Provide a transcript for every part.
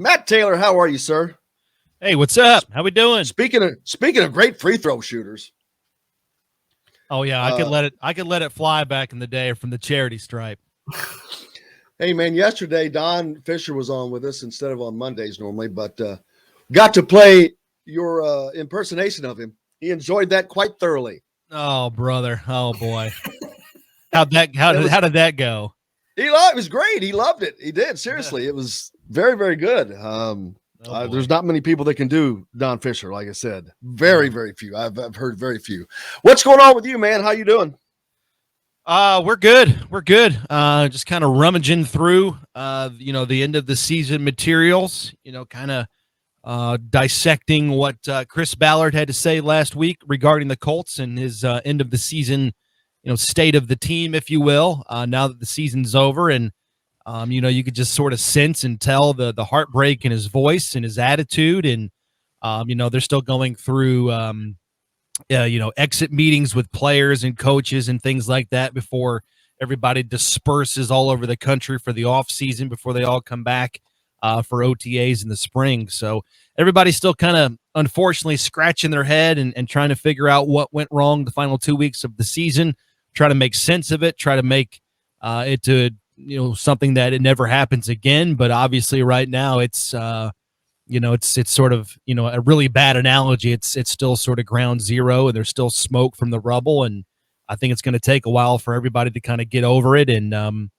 Matt Taylor, how are you, sir? Hey, what's up? How we doing? Speaking of great free throw shooters. Oh yeah, I could let it fly back in the day from the charity stripe. Hey man, yesterday Don Fisher was on with us instead of on Mondays normally, but got to play your impersonation of him. He enjoyed that quite thoroughly. Oh brother, oh boy, how did that go? It was great. He loved it. He did, seriously. It was very, very good. There's not many people that can do Don Fisher, like I said. Very, very few. I've heard very few. What's going on with you, man? How you doing? We're good. We're good. Just kind of rummaging through the end of the season materials, kind of dissecting what Chris Ballard had to say last week regarding the Colts and his end of the season, state of the team, if you will, now that the season's over. And you could just sort of sense and tell the heartbreak in his voice and his attitude. And, they're still going through, exit meetings with players and coaches and things like that before everybody disperses all over the country for the offseason, before they all come back for OTAs in the spring. So everybody's still kind of, unfortunately, scratching their head and trying to figure out what went wrong the final 2 weeks of the season, try to make sense of it, try to make it to something that it never happens again. But obviously right now it's it's sort of a really bad analogy. It's still sort of ground zero, and there's still smoke from the rubble, and I think it's going to take a while for everybody to kind of get over it and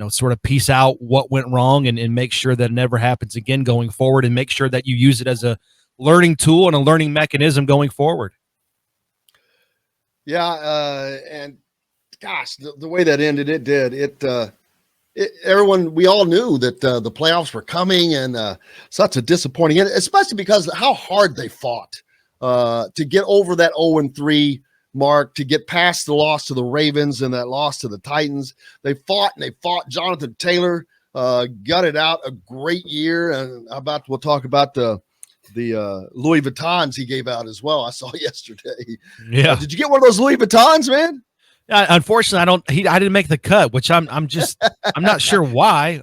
sort of piece out what went wrong and make sure that it never happens again going forward, and make sure that you use it as a learning tool and a learning mechanism going forward. Yeah, and gosh, the way that ended, it did. Everyone, we all knew that the playoffs were coming, and such a disappointing end, especially because of how hard they fought to get over that 0-3 mark, to get past the loss to the Ravens and that loss to the Titans. They fought and they fought. Jonathan Taylor gutted out a great year, and we'll talk about the Louis Vuittons he gave out as well. I saw yesterday. Yeah, did you get one of those Louis Vuittons, man? Unfortunately, I didn't make the cut, which I'm not sure why.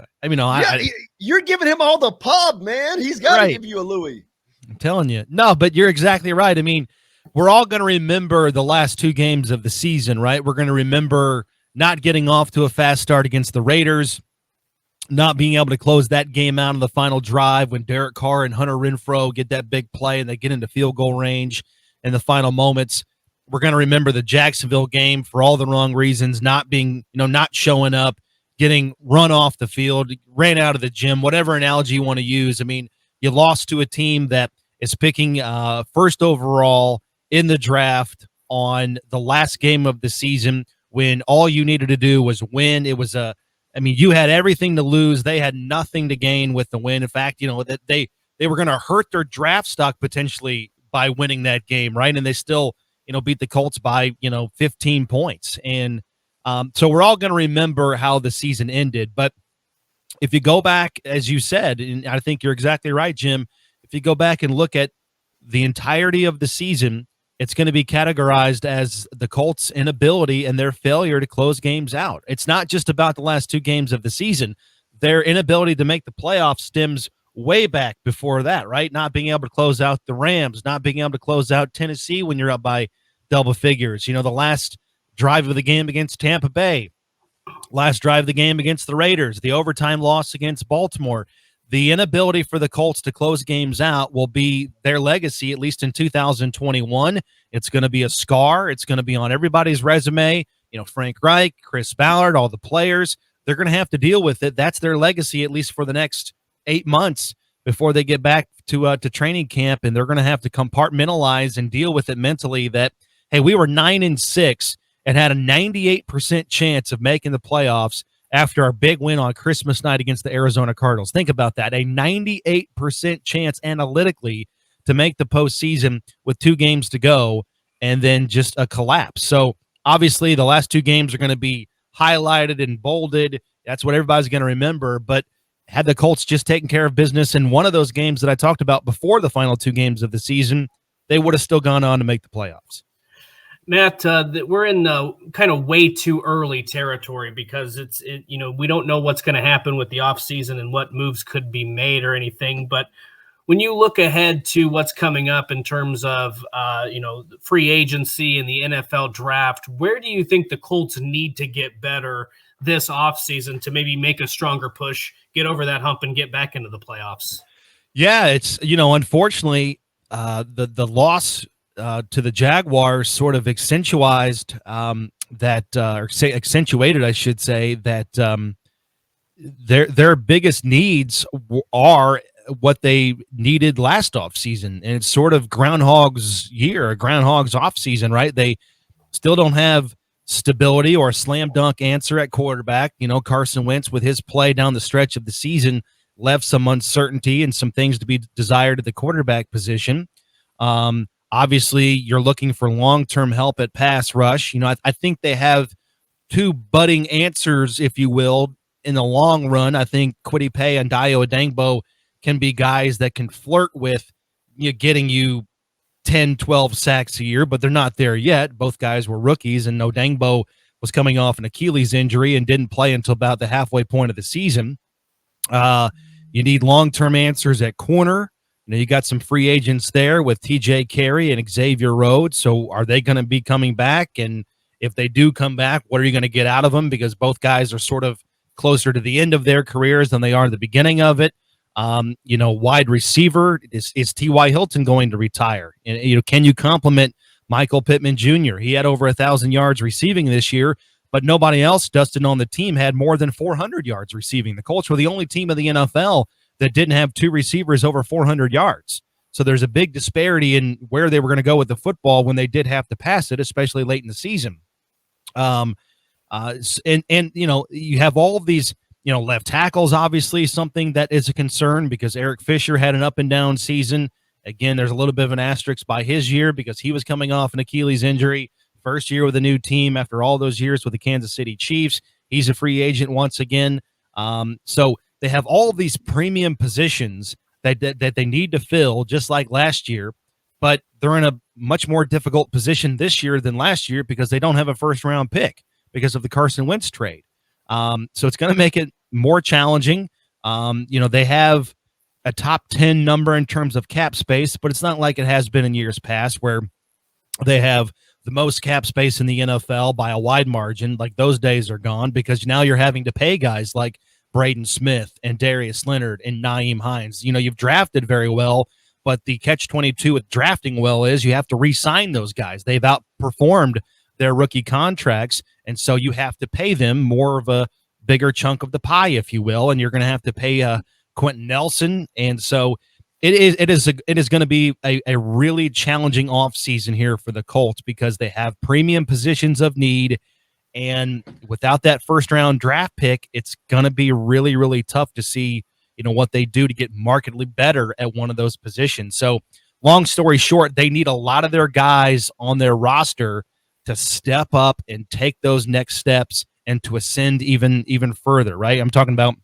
You're giving him all the pub, man. He's got to give you a Louis. I'm telling you. No, but you're exactly right. I mean, we're all going to remember the last two games of the season, right? We're going to remember not getting off to a fast start against the Raiders, not being able to close that game out on the final drive when Derek Carr and Hunter Renfrow get that big play and they get into field goal range in the final moments. We're going to remember the Jacksonville game for all the wrong reasons, not being, not showing up, getting run off the field, ran out of the gym, whatever analogy you want to use. I mean, you lost to a team that is picking first overall in the draft on the last game of the season when all you needed to do was win. It was you had everything to lose. They had nothing to gain with the win. In fact, that they were going to hurt their draft stock potentially by winning that game, right? And they still beat the Colts by, 15 points. And so we're all going to remember how the season ended. But if you go back, as you said, and I think you're exactly right, Jim, if you go back and look at the entirety of the season, it's going to be categorized as the Colts' inability and their failure to close games out. It's not just about the last two games of the season. Their inability to make the playoffs stems way back before that, right? Not being able to close out the Rams, not being able to close out Tennessee when you're up by double figures. The last drive of the game against Tampa Bay, last drive of the game against the Raiders, the overtime loss against Baltimore. The inability for the Colts to close games out will be their legacy, at least in 2021. It's going to be a scar. It's going to be on everybody's resume. Frank Reich, Chris Ballard, all the players, they're going to have to deal with it. That's their legacy, at least for the next 8 months before they get back to training camp, and they're going to have to compartmentalize and deal with it mentally that, hey, we were 9-6 and had a 98% chance of making the playoffs after our big win on Christmas night against the Arizona Cardinals. Think about that, a 98% chance analytically to make the postseason with 2 games to go, and then just a collapse. So obviously the last 2 games are going to be highlighted and bolded. That's what everybody's going to remember. But had the Colts just taken care of business in one of those games that I talked about before the final 2 games of the season, they would have still gone on to make the playoffs. Matt, that we're in kind of way too early territory because we don't know what's going to happen with the offseason and what moves could be made or anything. But when you look ahead to what's coming up in terms of, free agency and the NFL draft, where do you think the Colts need to get better this offseason to maybe make a stronger push, get over that hump, and get back into the playoffs? Yeah, it's unfortunately the loss to the Jaguars sort of accentuated, I should say, that their biggest needs are what they needed last offseason, and it's sort of Groundhog's year, Groundhog's offseason, right? They still don't have stability or a slam dunk answer at quarterback. Carson Wentz, with his play down the stretch of the season, left some uncertainty and some things to be desired at the quarterback position. Obviously, you're looking for long-term help at pass rush. I think they have two budding answers, if you will, in the long run. I think Kwity Paye and Dayo Odeyingbo can be guys that can flirt with getting you 10, 12 sacks a year, but they're not there yet. Both guys were rookies, and Odeyingbo was coming off an Achilles injury and didn't play until about the halfway point of the season. You need long-term answers at corner. You got some free agents there with TJ Carey and Xavier Rhodes. So are they going to be coming back? And if they do come back, what are you going to get out of them? Because both guys are sort of closer to the end of their careers than they are the beginning of it. Wide receiver, is T.Y. Hilton going to retire? And, can you compliment Michael Pittman Jr.? He had over 1,000 yards receiving this year, but nobody else, Dustin, on the team had more than 400 yards receiving. The Colts were the only team in the NFL that didn't have two receivers over 400 yards. So there's a big disparity in where they were going to go with the football when they did have to pass it, especially late in the season. You have all of these, left tackles, obviously something that is a concern because Eric Fisher had an up and down season. Again, there's a little bit of an asterisk by his year because he was coming off an Achilles injury, first year with a new team after all those years with the Kansas City Chiefs. He's a free agent once again. So they have all of these premium positions that they need to fill, just like last year, but they're in a much more difficult position this year than last year because they don't have a first-round pick because of the Carson Wentz trade. So it's going to make it more challenging. They have a top 10 number in terms of cap space, but it's not like it has been in years past where they have the most cap space in the NFL by a wide margin. Like, those days are gone because now you're having to pay guys like Braden Smith and Darius Leonard and Nyheim Hines. You've drafted very well, but the catch-22 with drafting well is you have to re-sign those guys. They've outperformed their rookie contracts, and so you have to pay them more of a bigger chunk of the pie, if you will, and you're going to have to pay Quentin Nelson. And so it is going to be a really challenging offseason here for the Colts because they have premium positions of need. And without that first-round draft pick, it's going to be really, really tough to see, what they do to get markedly better at one of those positions. So, long story short, they need a lot of their guys on their roster to step up and take those next steps and to ascend even further, right? I'm talking about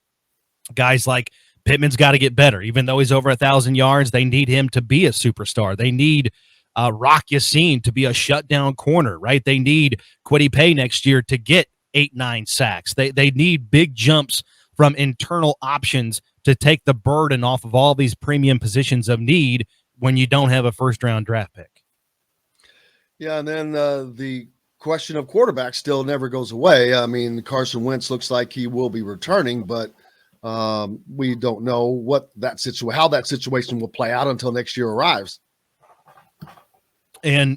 guys like Pittman's got to get better. Even though he's over 1,000 yards, they need him to be a superstar. They need Rock Yassin to be a shutdown corner, right? They need Kwity Paye next year to get 8-9 sacks. They need big jumps from internal options to take the burden off of all these premium positions of need when you don't have a first-round draft pick. Yeah, and then the question of quarterback still never goes away. I mean, Carson Wentz looks like he will be returning, but we don't know how that situation will play out until next year arrives. And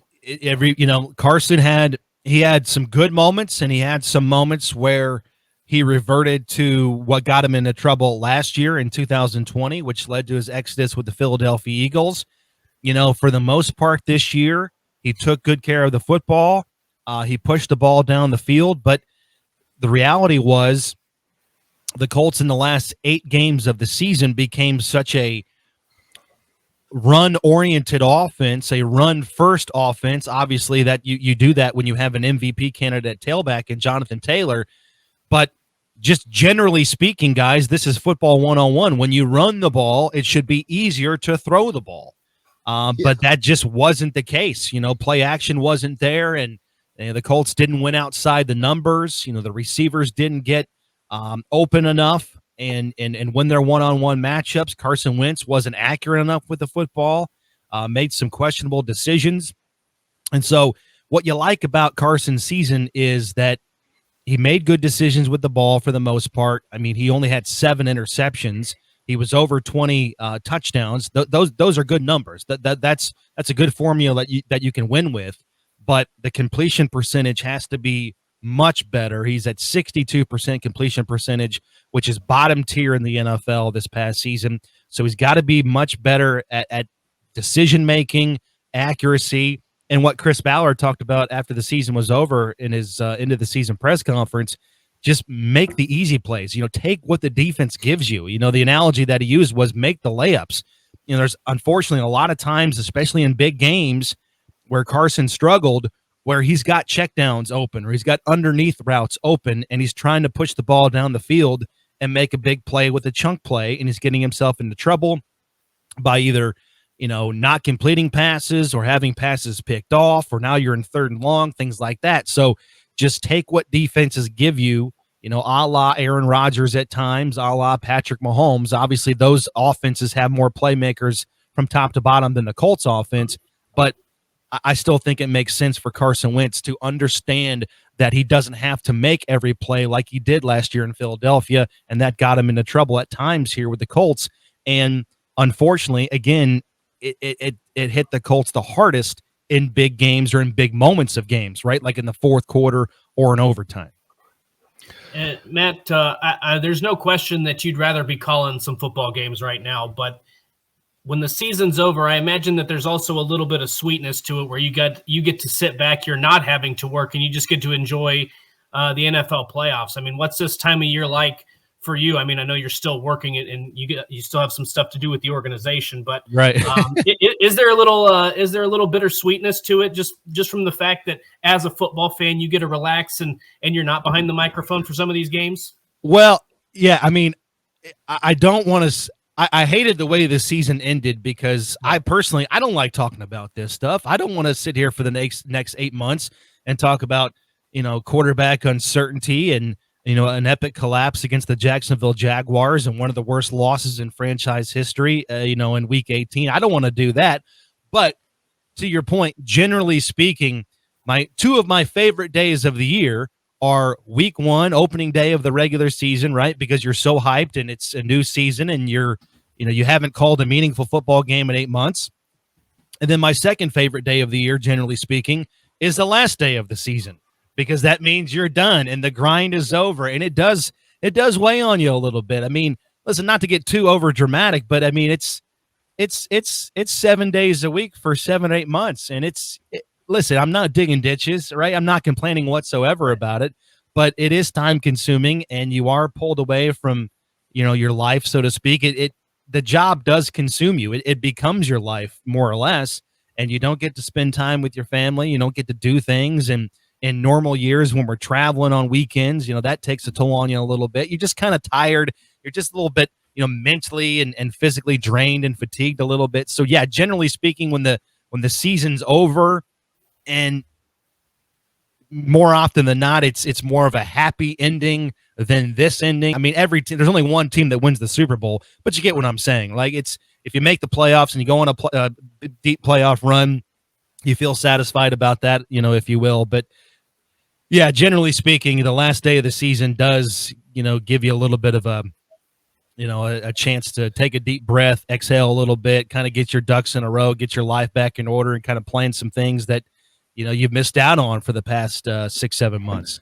Carson had some good moments, and he had some moments where he reverted to what got him into trouble last year in 2020, which led to his exodus with the Philadelphia Eagles. For the most part this year, he took good care of the football. He pushed the ball down the field, but the reality was the Colts in the last 8 games of the season became such a run-oriented offense, a run-first offense. Obviously, that you do that when you have an MVP candidate tailback in Jonathan Taylor. But just generally speaking, guys, this is football 101. When you run the ball, it should be easier to throw the ball. But that just wasn't the case. Play action wasn't there, and the Colts didn't win outside the numbers. The receivers didn't get open enough, and when their one-on-one matchups, Carson Wentz wasn't accurate enough with the football, made some questionable decisions. And so what you like about Carson's season is that he made good decisions with the ball for the most part. I mean, he only had 7 interceptions. He was over 20 touchdowns. Those are good numbers. That's a good formula that you can win with. But the completion percentage has to be much better. He's at 62% completion percentage, which is bottom tier in the NFL this past season. So he's got to be much better at decision making, accuracy. And what Chris Ballard talked about after the season was over in his end of the season press conference, just make the easy plays. Take what the defense gives you. The analogy that he used was make the layups. There's unfortunately a lot of times, especially in big games, where Carson struggled, where he's got checkdowns open or he's got underneath routes open, and he's trying to push the ball down the field and make a big play with a chunk play, and he's getting himself into trouble by either not completing passes or having passes picked off, or now you're in 3rd and long, things like that. So just take what defenses give you, a la Aaron Rodgers at times, a la Patrick Mahomes. Obviously, those offenses have more playmakers from top to bottom than the Colts offense, but I still think it makes sense for Carson Wentz to understand that he doesn't have to make every play like he did last year in Philadelphia, and that got him into trouble at times here with the Colts. And unfortunately, again, it hit the Colts the hardest in big games or in big moments of games, right? Like in the 4th quarter or in overtime. Matt, there's no question that you'd rather be calling some football games right now, but when the season's over, I imagine that there's also a little bit of sweetness to it where you get to sit back, you're not having to work, and you just get to enjoy the NFL playoffs. I mean, what's this time of year like for you? I mean, I know you're still working it, and you still have some stuff to do with the organization, but right. Is there a little bittersweetness to it, just from the fact that as a football fan, you get to relax and you're not behind the microphone for some of these games? Well, yeah. I mean, I don't want to. I hated the way the season ended because I don't like talking about this stuff. I don't want to sit here for the next 8 months and talk about quarterback uncertainty and an epic collapse against the Jacksonville Jaguars and one of the worst losses in franchise history, in Week 18. I don't want to do that. But to your point, generally speaking, 2 of my favorite days of the year are Week 1, opening day of the regular season, right? Because you're so hyped and it's a new season and you haven't called a meaningful football game in 8 months. And then my second favorite day of the year, generally speaking, is the last day of the season, because that means you're done and the grind is over. And it does weigh on you a little bit. I mean, listen, not to get too over dramatic, but I mean, it's 7 days a week for 7 or 8 months. And listen, I'm not digging ditches, right? I'm not complaining whatsoever about it, but it is time consuming and you are pulled away from, your life, so to speak. The job does consume you. It becomes your life more or less, and you don't get to spend time with your family. You don't get to do things. And in normal years when we're traveling on weekends, that takes a toll on you a little bit. You're just kind of tired. You're just a little bit, mentally and physically drained and fatigued a little bit. So yeah, generally speaking, when the season's over, and more often than not, it's more of a happy ending than this ending. I mean, there's only one team that wins the Super Bowl, but you get what I'm saying. Like, if you make the playoffs and you go on a deep playoff run, you feel satisfied about that, if you will. But yeah, generally speaking, the last day of the season does, give you a little bit of a chance to take a deep breath, exhale a little bit, kind of get your ducks in a row, get your life back in order, and kind of plan some things that you've missed out on for the past 6-7 months.